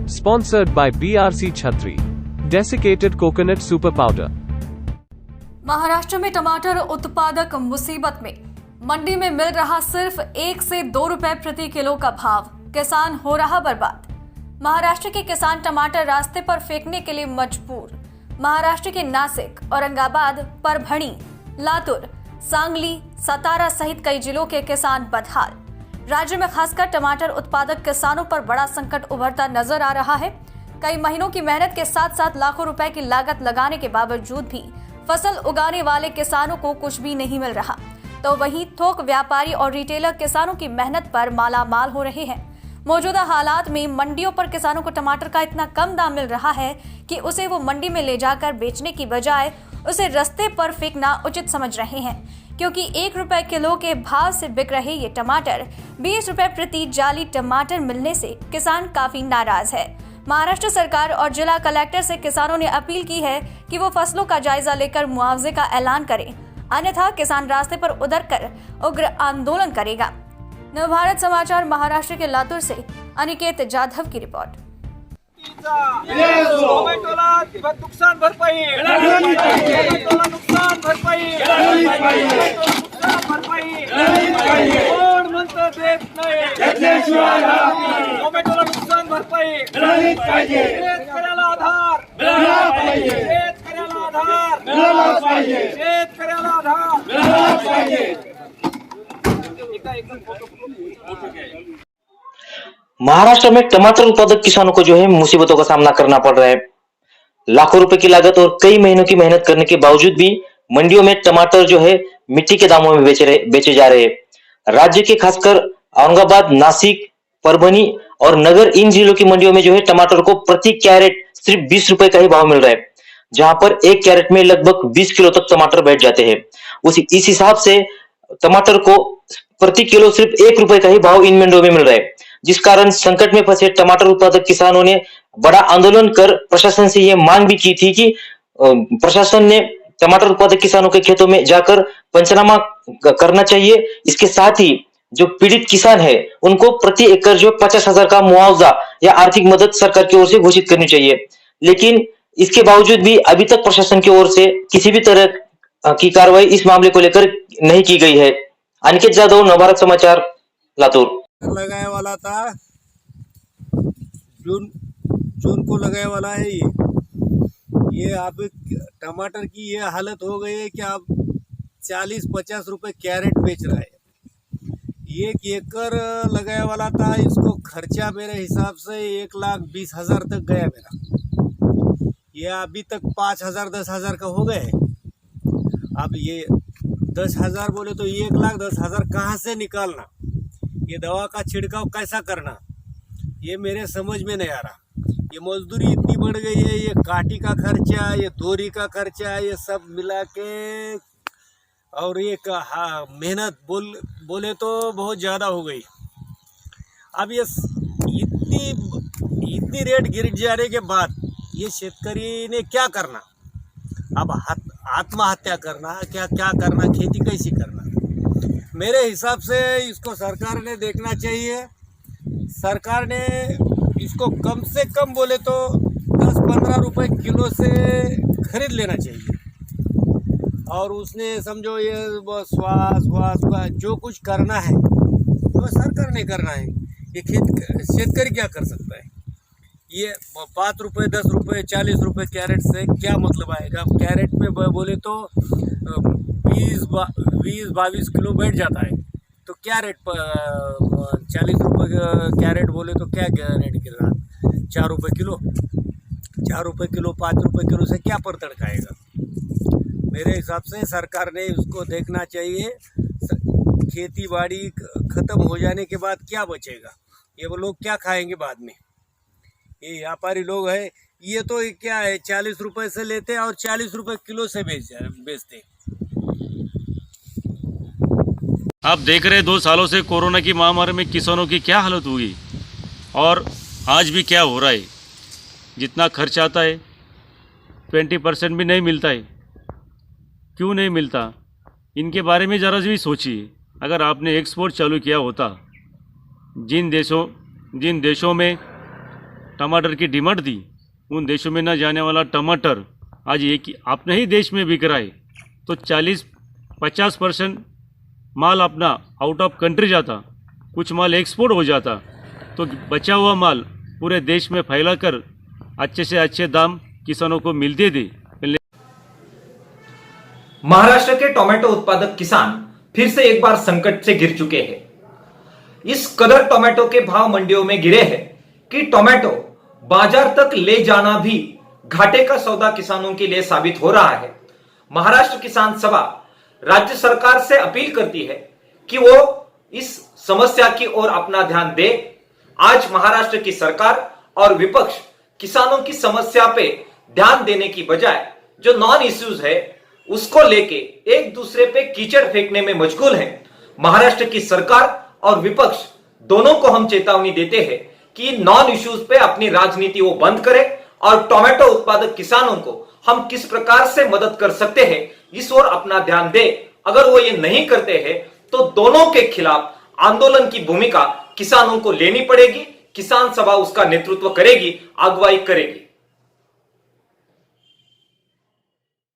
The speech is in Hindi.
Sponsored by BRC Chhatri. Desiccated Coconut Super Powder. Maharashtra में टमाटर उत्पादक मुसीबत में। मंडी में मिल रहा सिर्फ 1 से 2 रुपए प्रति किलो का भाव, किसान हो रहा बर्बाद। महाराष्ट्र के किसान टमाटर रास्ते पर फेंकने के लिए मजबूर। महाराष्ट्र के नासिक, औरंगाबाद, परभणी, लातूर, सांगली, सतारा सहित कई जिलों के किसान बदहाल। राज्य में खासकर टमाटर उत्पादक किसानों पर बड़ा संकट उभरता नजर आ रहा है। कई महीनों की मेहनत के साथ साथ लाखों रुपए की लागत लगाने के बावजूद भी फसल उगाने वाले किसानों को कुछ भी नहीं मिल रहा, तो वहीं थोक व्यापारी और रिटेलर किसानों की मेहनत पर मालामाल हो रहे हैं। मौजूदा हालात में मंडियों पर किसानों को टमाटर का इतना कम दाम मिल रहा है कि उसे वो मंडी में ले जाकर बेचने की बजाय उसे रास्ते पर फेंकना उचित समझ रहे हैं, क्योंकि 1 रुपए किलो के भाव से बिक रहे ये टमाटर 20 रुपए प्रति जाली टमाटर मिलने से किसान काफी नाराज है। महाराष्ट्र सरकार और जिला कलेक्टर से किसानों ने अपील की है कि वो फसलों का जायजा लेकर मुआवजे का ऐलान करें, अन्यथा किसान रास्ते पर उतरकर उग्र आंदोलन करेगा। नवभारत समाचार महाराष्ट्र के लातूर से अनिकेत जाधव की रिपोर्ट। टोमॅटोला नुकसान भरपाई, नुकसान भरपाई, कोण म्हणतं देत नाही, टोमॅटोला नुकसान भरपाई, शेतकऱ्याला आधार, शेतकऱ्याला आधार, शेतकऱ्याला आधार। महाराष्ट्र में टमाटर उत्पादक किसानों को जो है मुसीबतों का सामना करना पड़ रहा है। लाखों रुपए की लागत और कई महीनों की मेहनत करने के बावजूद भी मंडियों में टमाटर जो है मिट्टी के दामों में बेचे जा रहे हैं। राज्य के खासकर औरंगाबाद, नासिक, परभणी और नगर, इन जिलों की मंडियों में जो है टमाटर को प्रति कैरेट सिर्फ 20 रुपए का ही भाव मिल रहा है, जहां पर 1 कैरेट में लगभग 20 किलो तक टमाटर बैठ जाते हैं। इस हिसाब से टमाटर को प्रति किलो सिर्फ 1 रुपए का ही भाव इन मंडियों में मिल रहा है, जिस कारण संकट में फंसे टमाटर उत्पादक किसानों ने बड़ा आंदोलन कर प्रशासन से यह मांग भी की थी कि प्रशासन ने टमाटर उत्पादक किसानों के खेतों में जाकर पंचनामा करना चाहिए। इसके साथ ही जो पीड़ित किसान है उनको प्रति एकड़ जो 50,000 का मुआवजा या आर्थिक मदद सरकार की ओर से घोषित करनी चाहिए। लेकिन इसके बावजूद भी अभी तक प्रशासन की ओर से किसी भी तरह की कार्रवाई इस मामले को लेकर नहीं की गई है। अनिकेत जाधव, नवभारत समाचार, लातूर। लगाने वाला था, जून को लगाने वाला है। ये आप टमाटर की ये हालत हो गई है कि आप 40-50 रुपए कैरेट बेच रहा है। 1 एकड़ लगाने वाला था, इसको खर्चा मेरे हिसाब से 1,20,000 तक गया मेरा। ये अभी तक 5,000-10,000 का हो गए। अब ये 10,000 बोले तो 1,10,000 कहाँ से निकालना, ये दवा का छिड़काव कैसा करना, ये मेरे समझ में नहीं आ रहा। ये मजदूरी इतनी बढ़ गई है, ये काटी का खर्चा, ये दोरी का खर्चा, ये सब मिला के और ये मेहनत बोले तो बहुत ज़्यादा हो गई। अब ये इतनी रेट गिर जाने के बाद ये शेतकरी ने क्या करना? अब आत्महत्या करना, क्या करना, खेती कैसी करना? मेरे हिसाब से इसको सरकार ने देखना चाहिए। सरकार ने इसको कम से कम बोले तो 10-15 रुपए किलो से खरीद लेना चाहिए, और उसने समझो ये श्वास जो कुछ करना है वो सरकार ने करना है। ये शेतकरी क्या कर सकता है? ये 5 रुपए, 10 रुपए, 40 रुपए कैरेट से क्या मतलब आएगा? कैरेट में बोले तो 20-22 किलो बैठ जाता है, तो क्या रेट 40 रुपए कैरेट बोले तो क्या रेट गिर रहा? 4 रुपए किलो, 4 रुपए किलो, 5 रुपए किलो से क्या पड़तड़ खाएगा? मेरे हिसाब से सरकार ने उसको देखना चाहिए। खेती बाड़ी खत्म हो जाने के बाद क्या बचेगा? ये वो लोग क्या खाएंगे बाद में? ये व्यापारी लोग है, ये तो क्या है, 40 रुपए से लेते हैं और 40 रुपए किलो से बेचते। आप देख रहे 2 सालों से कोरोना की महामारी में किसानों की क्या हालत होगी, और आज भी क्या हो रहा है। जितना खर्च आता है 20% भी नहीं मिलता है। क्यों नहीं मिलता? इनके बारे में ज़रा भी सोचिए। अगर आपने एक्सपोर्ट चालू किया होता, जिन देशों में टमाटर की डिमांड थी, उन देशों में न जाने वाला टमाटर आज एक ही अपने ही देश में बिक रहा है। तो 40-50% माल अपना आउट ऑफ कंट्री जाता, कुछ माल एक्सपोर्ट हो जाता, तो बचा हुआ माल पूरे देश में फैलाकर अच्छे से अच्छे दाम किसानों को मिलते थे। महाराष्ट्र के टोमेटो उत्पादक किसान फिर से एक बार संकट से घिर चुके हैं। इस कदर टोमेटो के भाव मंडियों में गिरे हैं कि टोमेटो बाजार तक ले जाना भी घाटे का सौदा किसानों के लिए साबित हो रहा है। महाराष्ट्र किसान सभा राज्य सरकार से अपील करती है कि वो इस समस्या की ओर अपना ध्यान दे। आज महाराष्ट्र की सरकार और विपक्ष किसानों की समस्या पे ध्यान देने की बजाय जो नॉन इश्यूज है उसको लेके एक दूसरे पे कीचड़ फेंकने में मशगूल है। महाराष्ट्र की सरकार और विपक्ष दोनों को हम चेतावनी देते हैं कि नॉन इश्यूज पे अपनी राजनीति वो बंद करे और टोमेटो उत्पादक किसानों को हम किस प्रकार से मदद कर सकते हैं इस ओर अपना ध्यान दे। अगर वो ये नहीं करते हैं तो दोनों के खिलाफ आंदोलन की भूमिका किसानों को लेनी पड़ेगी। किसान सभा उसका नेतृत्व करेगी, अगुवाई करेगी।